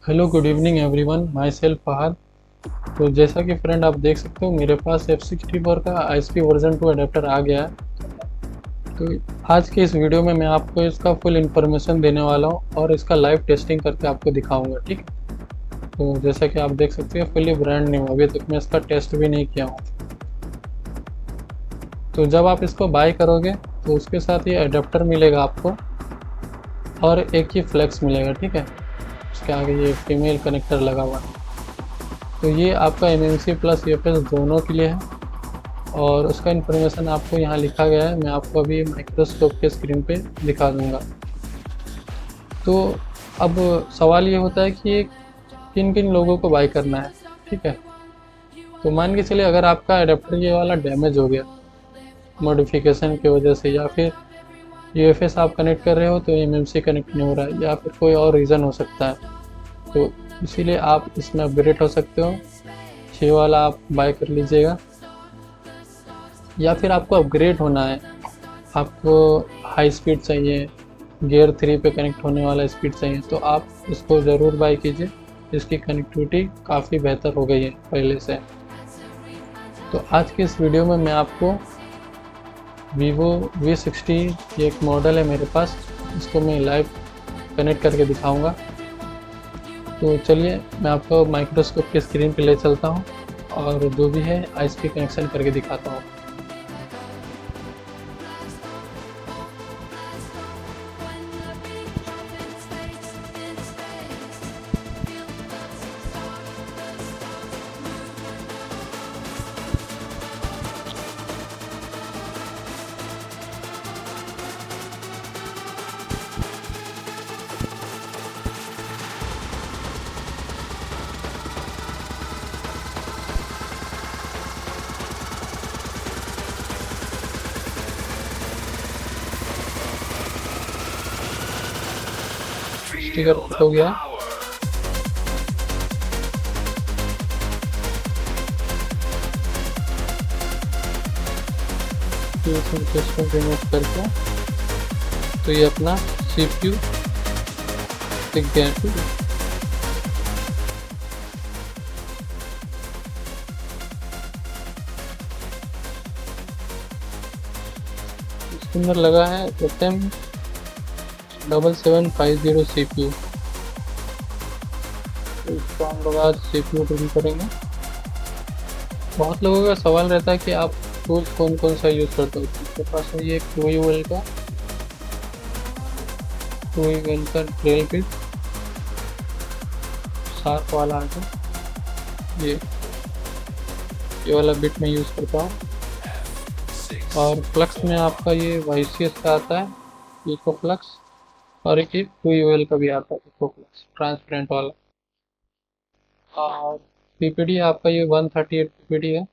Hello good evening everyone, myself Fahad. तो जैसा कि फ्रेंड आप देख सकते हो मेरे पास F64 का ISP वर्जन 2 अडेप्टर आ गया है। तो आज के इस वीडियो में मैं आपको इसका फुल इन्फॉर्मेशन देने वाला हूँ और इसका लाइव टेस्टिंग करके आपको दिखाऊंगा, ठीक है। तो जैसा कि आप देख सकते हैं फुली ब्रांड न्यू, अभी तक मैं इसका टेस्ट भी नहीं किया हूँ। तो जब आप इसको बाय करोगे तो उसके साथ ये अडेप्टर मिलेगा आपको और एक ही फ्लेक्स मिलेगा, ठीक है। उसके आगे ये फीमेल कनेक्टर लगा हुआ है। तो ये आपका MMC प्लस UFS दोनों के लिए है और उसका इन्फॉर्मेशन आपको यहाँ लिखा गया है। मैं आपको अभी माइक्रोस्कोप के स्क्रीन पे दिखा दूँगा। तो अब सवाल ये होता है कि किन किन लोगों को बाय करना है, ठीक है। तो मान के चलिए अगर आपका अडेप्टर ये वाला डैमेज हो गया मॉडिफिकेशन की वजह से, या फिर UFS आप कनेक्ट कर रहे हो तो MMC कनेक्ट नहीं हो रहा है, या फिर कोई और रीज़न हो सकता है, तो इसीलिए आप इसमें अपग्रेड हो सकते हो। ये वाला आप बाय कर लीजिएगा। या फिर आपको अपग्रेड होना है, आपको हाई स्पीड चाहिए, गियर 3 पे कनेक्ट होने वाला स्पीड चाहिए, तो आप इसको ज़रूर बाय कीजिए। इसकी कनेक्टिविटी काफ़ी बेहतर हो गई है पहले से। तो आज की इस वीडियो में मैं आपको Vivo V60, ये एक मॉडल है मेरे पास, इसको मैं लाइव कनेक्ट करके दिखाऊंगा। तो चलिए मैं आपको माइक्रोस्कोप के स्क्रीन पे ले चलता हूँ और जो भी है ISP कनेक्शन करके दिखाता हूँ। स्टिकर कट हो गया। रिमूव करके तो ये अपना CPU दिख गया है। इसके अंदर लगा है ATEM7750 CPU। तो इसको हम लोग आज CPU ड्रिल करेंगे। बहुत लोगों का सवाल रहता है कि आप टूल्स कौन कौन सा यूज़ करते हो। आपके पास है ये 2UL का ड्रिल बिट, शार्प वाला आता है, ये वाला बिट मैं यूज़ करता हूँ। और फ्लक्स में आपका ये YCS का आता है, इको फ्लक्स, और एक 2UL का भी आता है, इको फ्लक्स ट्रांसपेरेंट वाला। और PPD आपका ये 138 PPD है।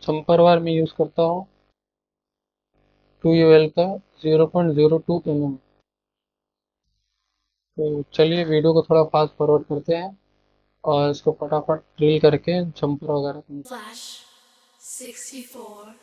जम्पर वार में यूज़ करता हूँ 2UL का 0.02 mm। तो चलिए वीडियो को थोड़ा फास्ट फॉरवर्ड करते हैं और इसको फटाफट ड्रिल करके जम्पर वगैरह। Flash 64.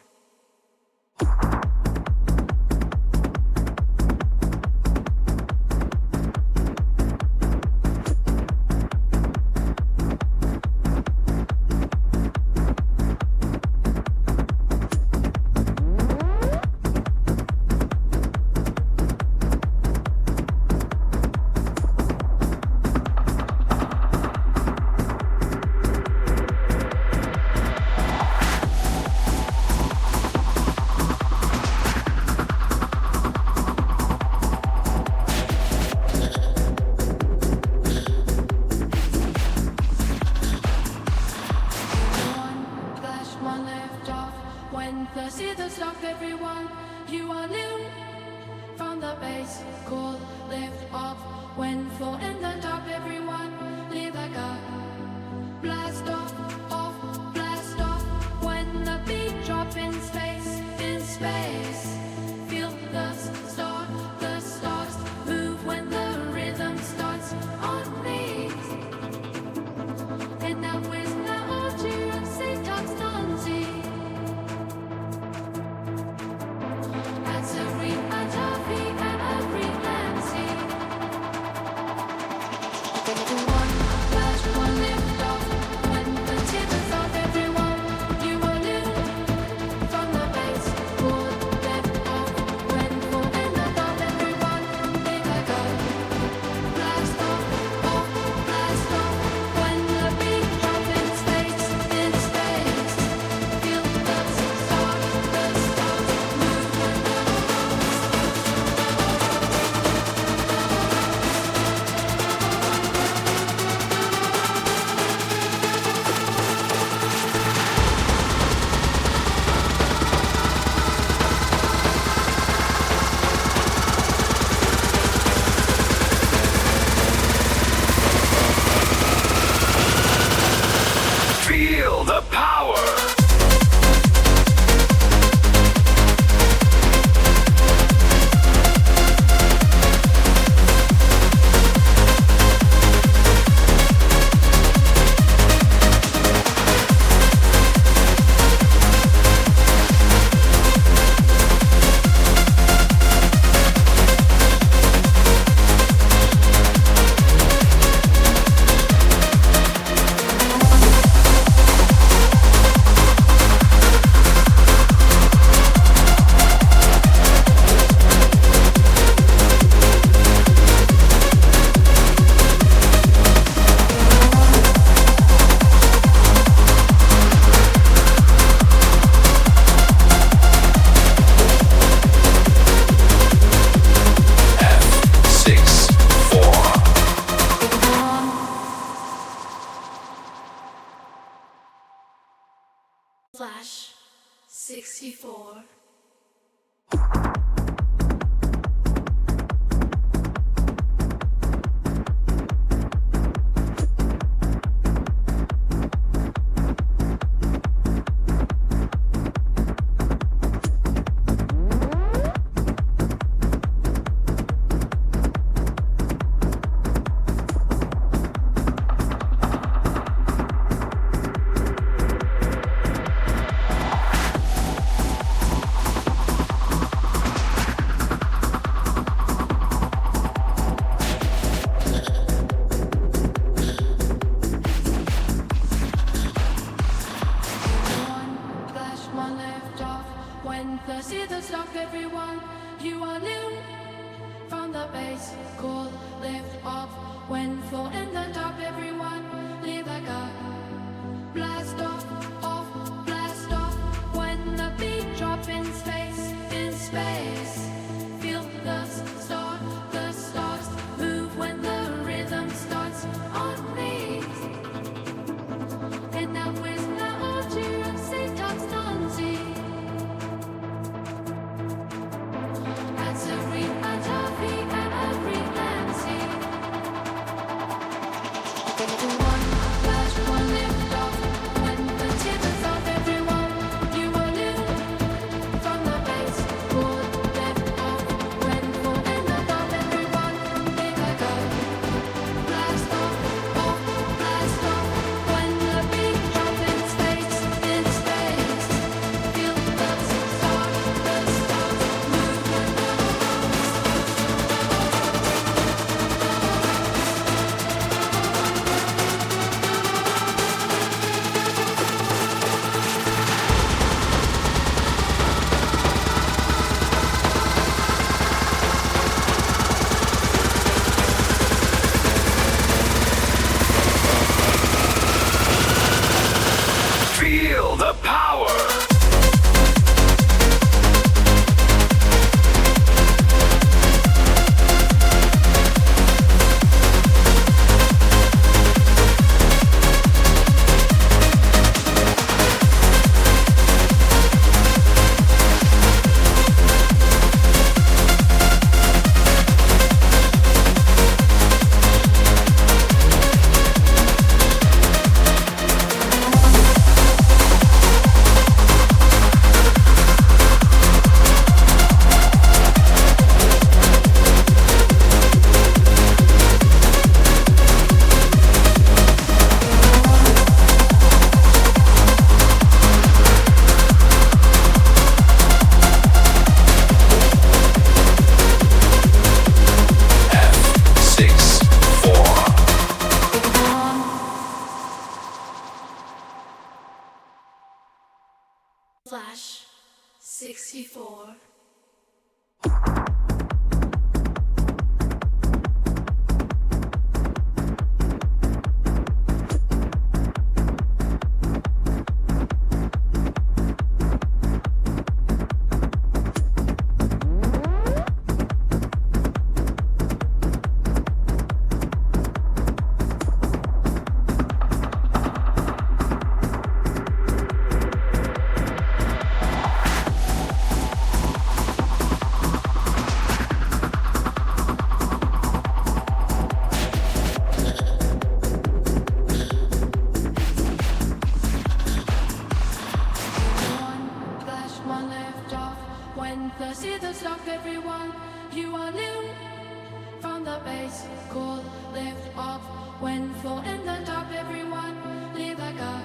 face. Call, lift off. When full in the dark, everyone leave like a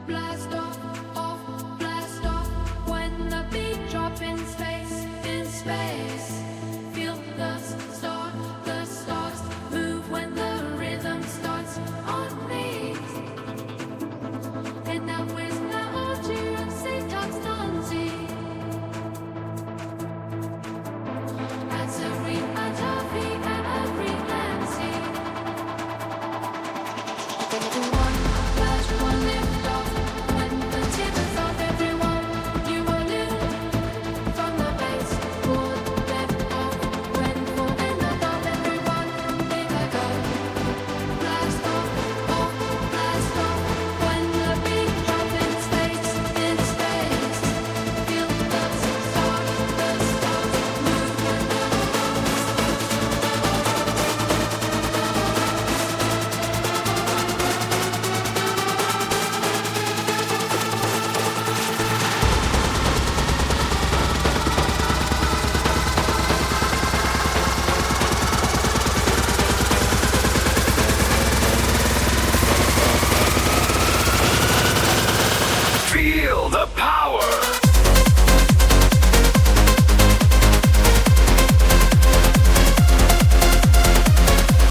blast off, blast off. When the beat drop in space, in space. Feel the stars move when the rhythm starts on me. And now with the altar and say talks non-see. That's a real toffee and a real Nancy.